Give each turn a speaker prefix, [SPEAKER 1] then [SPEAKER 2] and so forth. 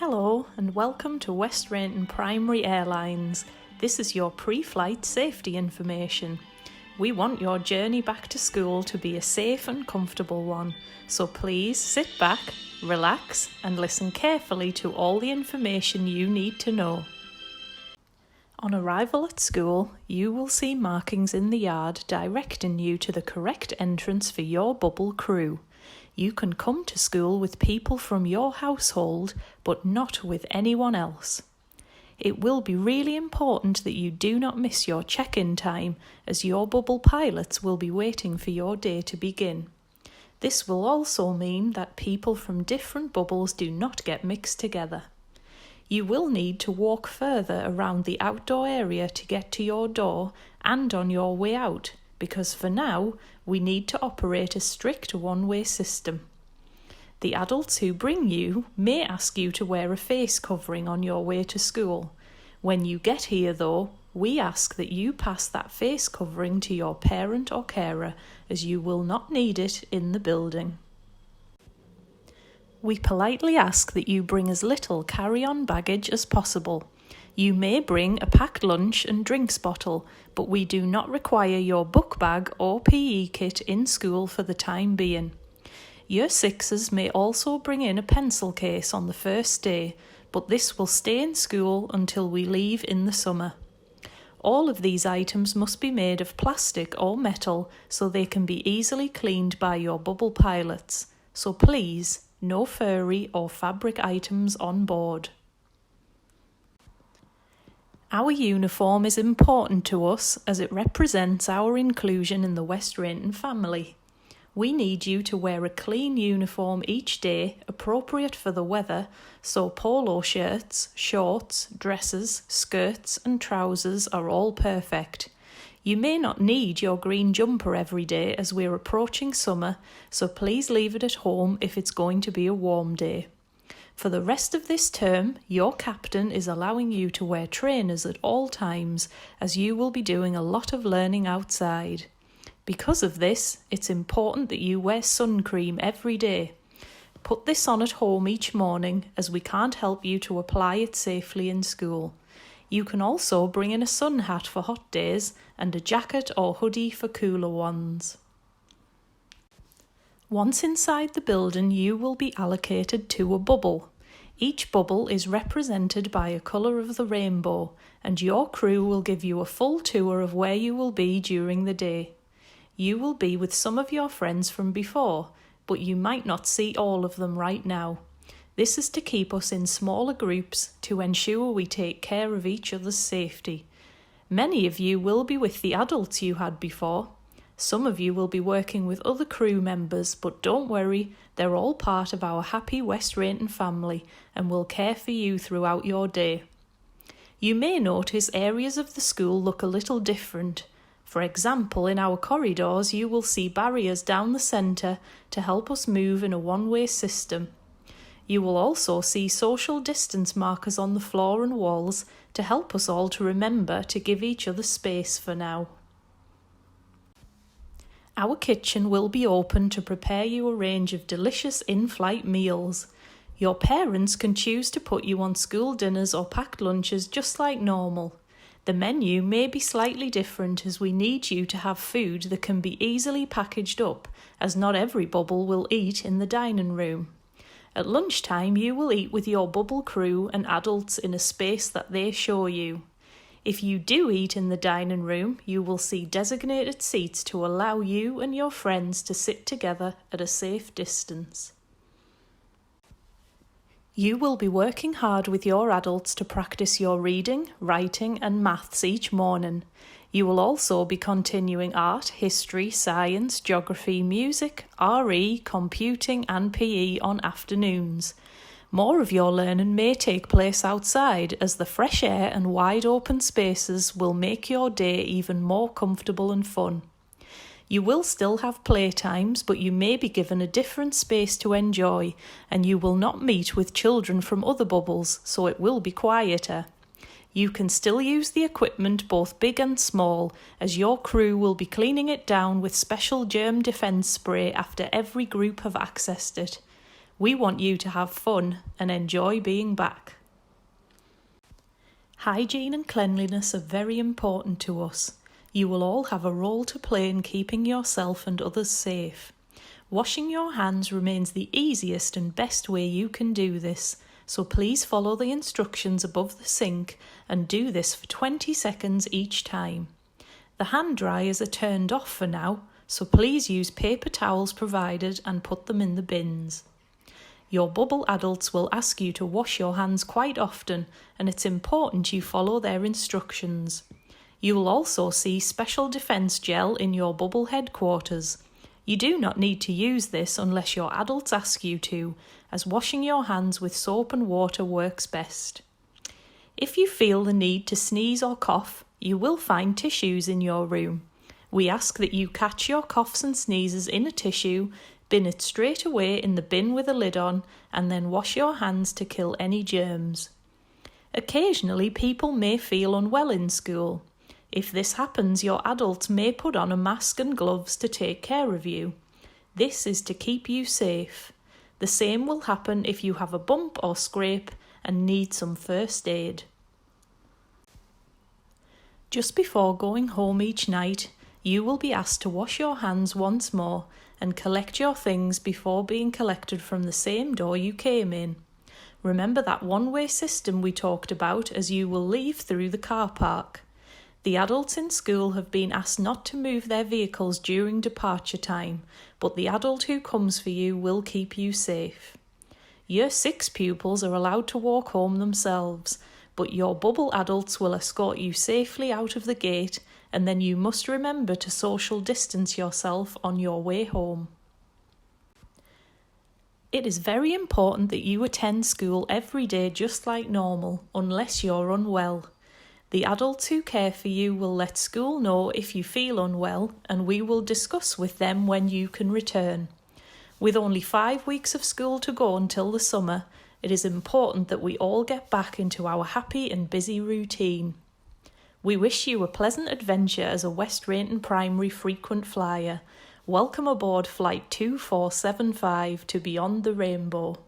[SPEAKER 1] Hello and welcome to West Rainton Primary Airlines. This is your pre-flight safety information. We want your journey back to school to be a safe and comfortable one, so please sit back, relax and listen carefully to all the information you need to know. On arrival at school, you will see markings in the yard directing you to the correct entrance for your bubble crew. You can come to school with people from your household, but not with anyone else. It will be really important that you do not miss your check-in time, as your bubble pilots will be waiting for your day to begin. This will also mean that people from different bubbles do not get mixed together. You will need to walk further around the outdoor area to get to your door and on your way out, because for now, we need to operate a strict one-way system. The adults who bring you may ask you to wear a face covering on your way to school. When you get here though, we ask that you pass that face covering to your parent or carer, as you will not need it in the building. We politely ask that you bring as little carry-on baggage as possible. You may bring a packed lunch and drinks bottle, but we do not require your book bag or PE kit in school for the time being. Year 6s may also bring in a pencil case on the first day, but this will stay in school until we leave in the summer. All of these items must be made of plastic or metal so they can be easily cleaned by your bubble pilots. So please, no furry or fabric items on board. Our uniform is important to us as it represents our inclusion in the West Rainton family. We need you to wear a clean uniform each day, appropriate for the weather, so polo shirts, shorts, dresses, skirts and trousers are all perfect. You may not need your green jumper every day as we're approaching summer, so please leave it at home if it's going to be a warm day. For the rest of this term, your captain is allowing you to wear trainers at all times, as you will be doing a lot of learning outside. Because of this, it's important that you wear sun cream every day. Put this on at home each morning, as we can't help you to apply it safely in school. You can also bring in a sun hat for hot days and a jacket or hoodie for cooler ones. Once inside the building, you will be allocated to a bubble. Each bubble is represented by a colour of the rainbow, and your crew will give you a full tour of where you will be during the day. You will be with some of your friends from before, but you might not see all of them right now. This is to keep us in smaller groups to ensure we take care of each other's safety. Many of you will be with the adults you had before. Some of you will be working with other crew members, but don't worry, they're all part of our happy West Rainton family and will care for you throughout your day. You may notice areas of the school look a little different. For example, in our corridors you will see barriers down the centre to help us move in a one-way system. You will also see social distance markers on the floor and walls to help us all to remember to give each other space for now. Our kitchen will be open to prepare you a range of delicious in-flight meals. Your parents can choose to put you on school dinners or packed lunches just like normal. The menu may be slightly different as we need you to have food that can be easily packaged up, as not every bubble will eat in the dining room. At lunchtime you will eat with your bubble crew and adults in a space that they show you. If you do eat in the dining room, you will see designated seats to allow you and your friends to sit together at a safe distance. You will be working hard with your adults to practice your reading, writing and maths each morning. You will also be continuing art, history, science, geography, music, RE, computing and PE on afternoons. More of your learning may take place outside, as the fresh air and wide open spaces will make your day even more comfortable and fun. You will still have playtimes, but you may be given a different space to enjoy, and you will not meet with children from other bubbles, so it will be quieter. You can still use the equipment both big and small, as your crew will be cleaning it down with special germ defence spray after every group have accessed it. We want you to have fun and enjoy being back. Hygiene and cleanliness are very important to us. You will all have a role to play in keeping yourself and others safe. Washing your hands remains the easiest and best way you can do this, so please follow the instructions above the sink and do this for 20 seconds each time. The hand dryers are turned off for now, so please use paper towels provided and put them in the bins. Your bubble adults will ask you to wash your hands quite often, and it's important you follow their instructions. You will also see special defence gel in your bubble headquarters. You do not need to use this unless your adults ask you to, as washing your hands with soap and water works best. If you feel the need to sneeze or cough, you will find tissues in your room. We ask that you catch your coughs and sneezes in a tissue, bin it straight away in the bin with a lid on, and then wash your hands to kill any germs. Occasionally, people may feel unwell in school. If this happens, your adults may put on a mask and gloves to take care of you. This is to keep you safe. The same will happen if you have a bump or scrape and need some first aid. Just before going home each night, you will be asked to wash your hands once more and collect your things before being collected from the same door you came in. Remember that one-way system we talked about as you will leave through the car park. The adults in school have been asked not to move their vehicles during departure time, but the adult who comes for you will keep you safe. Year 6 pupils are allowed to walk home themselves, but your bubble adults will escort you safely out of the gate, and then you must remember to social distance yourself on your way home. It is very important that you attend school every day just like normal, unless you're unwell. The adults who care for you will let school know if you feel unwell, and we will discuss with them when you can return. With only 5 weeks of school to go until the summer, it is important that we all get back into our happy and busy routine. We wish you a pleasant adventure as a West Rainton Primary frequent flyer. Welcome aboard Flight 2475 to Beyond the Rainbow.